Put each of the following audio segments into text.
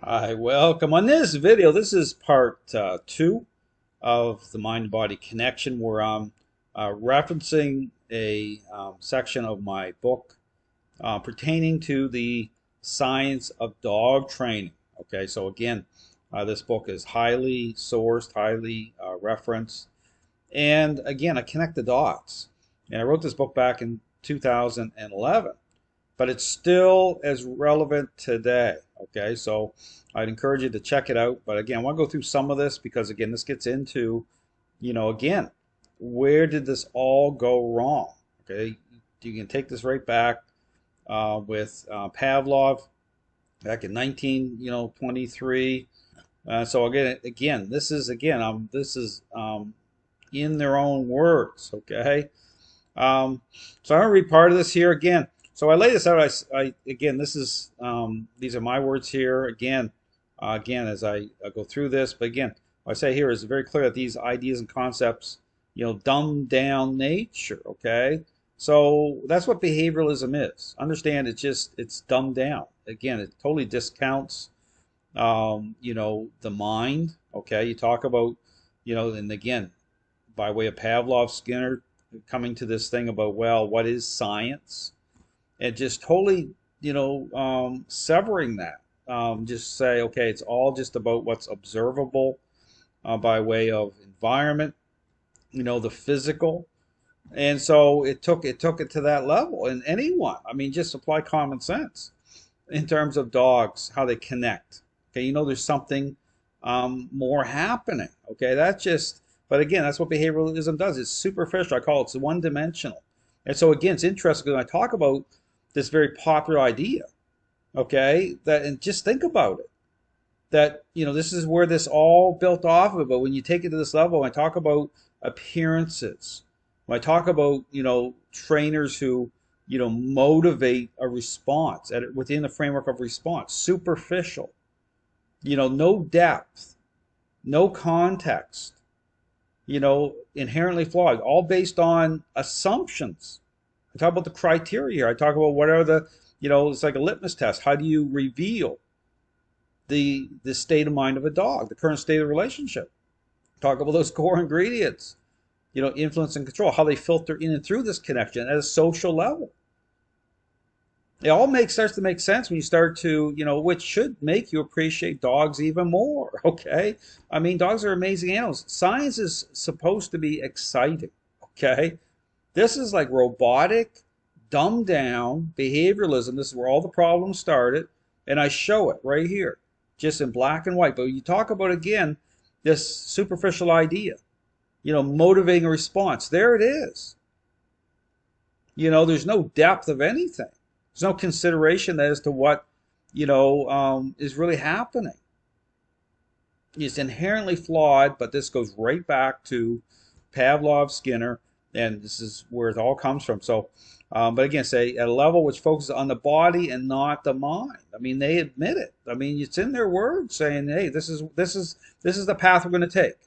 Hi, welcome. On this video, this is part two of the mind-body connection, where I'm referencing a section of my book pertaining to the science of dog training. Okay, so again, this book is highly sourced, highly referenced, and again, I connect the dots. And I wrote this book back in 2011, but it's still as relevant today. Okay, so I'd encourage you to check it out. But again, I want to go through some of this because again, this gets into, again, where did this all go wrong? Okay, you can take this right back with Pavlov back in 1923. So again, this is in their own words. Okay, so I'm gonna read part of this here again. So I lay this out. Again, this is these are my words here. Again, as I go through this, but again, what I say here is very clear that these ideas and concepts, dumb down nature. Okay, so that's what behavioralism is. Understand, it's dumbed down. Again, it totally discounts, the mind. Okay, you talk about, and again, by way of Pavlov, Skinner coming to this thing about, well, what is science? And just totally, severing that. Just say, okay, it's all just about what's observable by way of environment, the physical. And so it to that level. And anyone, I mean, just apply common sense in terms of dogs, how they connect. Okay, there's something more happening. Okay, but again, that's what behavioralism does. It's superficial. I call it one-dimensional. And so again, it's interesting when I talk about this very popular idea, okay, and just think about it, that, this is where this all built off of. But when you take it to this level, when I talk about appearances, when I talk about, trainers who, motivate a response within the framework of response, superficial, no depth, no context, inherently flawed, all based on assumptions. I talk about the criteria here. I talk about what are the, it's like a litmus test. How do you reveal the state of mind of a dog, the current state of the relationship? Talk about those core ingredients, influence and control, how they filter in and through this connection at a social level. It all starts to make sense when you start to, which should make you appreciate dogs even more. Okay, I mean, dogs are amazing animals. Science is supposed to be exciting. Okay, this is like robotic, dumbed down behavioralism. This is where all the problems started, and I show it right here, just in black and white. But you talk about, again, this superficial idea, motivating a response. There it is. There's no depth of anything. There's no consideration as to what, is really happening. It's inherently flawed, but this goes right back to Pavlov, Skinner, and this is where it all comes from. So, but again, say at a level which focuses on the body and not the mind. I mean, they admit it. I mean, it's in their words saying, "Hey, this is the path we're going to take."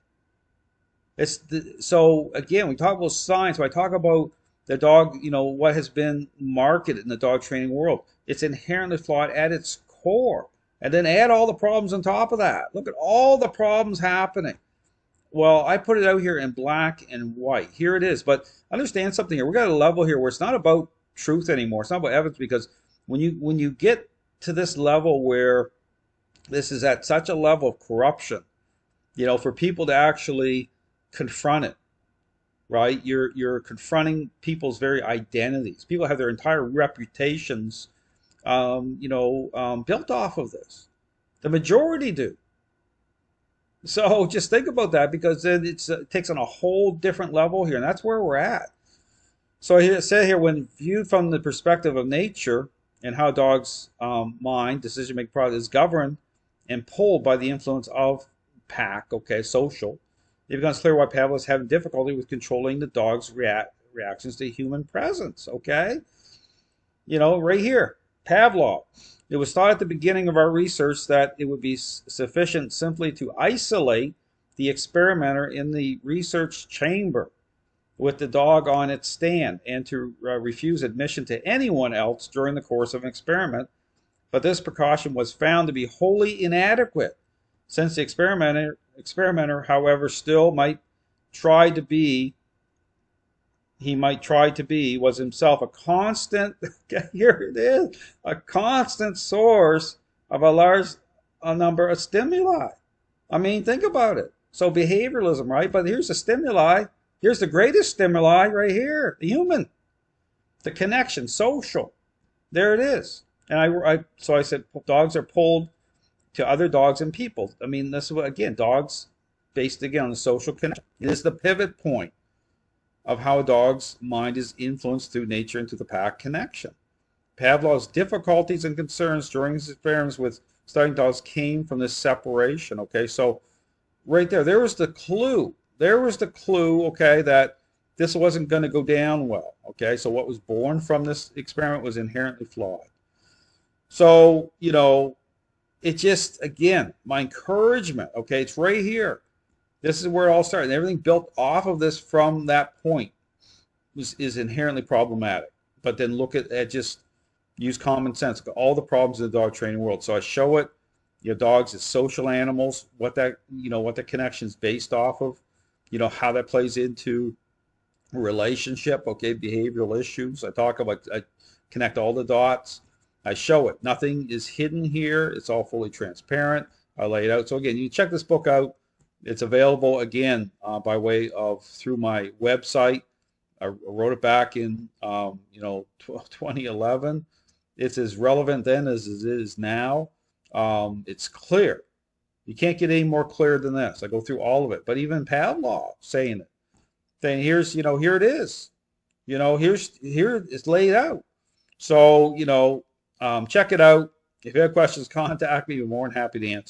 So again, we talk about science. When I talk about the dog, what has been marketed in the dog training world, it's inherently flawed at its core. And then add all the problems on top of that. Look at all the problems happening. Well, I put it out here in black and white. Here it is. But understand something here. We've got a level here where it's not about truth anymore. It's not about evidence, because when you get to this level where this is at such a level of corruption, for people to actually confront it, right? You're confronting people's very identities. People have their entire reputations, built off of this. The majority do. So just think about that, because then it takes on a whole different level here, and that's where we're at. So it said here, when viewed from the perspective of nature and how dogs' mind, decision-making process is governed and pulled by the influence of pack, okay, social, it becomes clear why Pavlov is having difficulty with controlling the dog's reactions to human presence. Okay, right here, Pavlov. It was thought at the beginning of our research that it would be sufficient simply to isolate the experimenter in the research chamber with the dog on its stand, and to refuse admission to anyone else during the course of an experiment but this precaution was found to be wholly inadequate, since the experimenter, however, still might try to be was himself a constant, here it is, a constant source of a large number of stimuli. I mean, think about it. So behavioralism, right? But here's the stimuli. Here's the greatest stimuli right here, the human, the connection, social. There it is. And so I said, dogs are pulled to other dogs and people. I mean, this is what, again, dogs based again on the social connection. It is the pivot point of how a dog's mind is influenced through nature into the pack connection. Pavlov's difficulties and concerns during his experiments with studying dogs came from this separation. Okay, so right there was the clue. There was the clue, okay, that this wasn't going to go down well. Okay, so what was born from this experiment was inherently flawed. So, it just, again, my encouragement, okay, it's right here. This is where it all started. And everything built off of this from that point is inherently problematic. But then look at just use common sense. All the problems in the dog training world. So I show it. Dogs as social animals. What that connection is based off of. How that plays into a relationship. Okay, behavioral issues. I connect all the dots. I show it. Nothing is hidden here. It's all fully transparent. I lay it out. So again, you check this book out. It's available again by way of through my website. I wrote it back in 2011. It's as relevant then as it is now. It's clear. You can't get any more clear than this. I go through all of it. But even Pavlov saying it, saying here it is. Here it's laid out. So check it out. If you have questions, contact me. I'm more than happy to answer.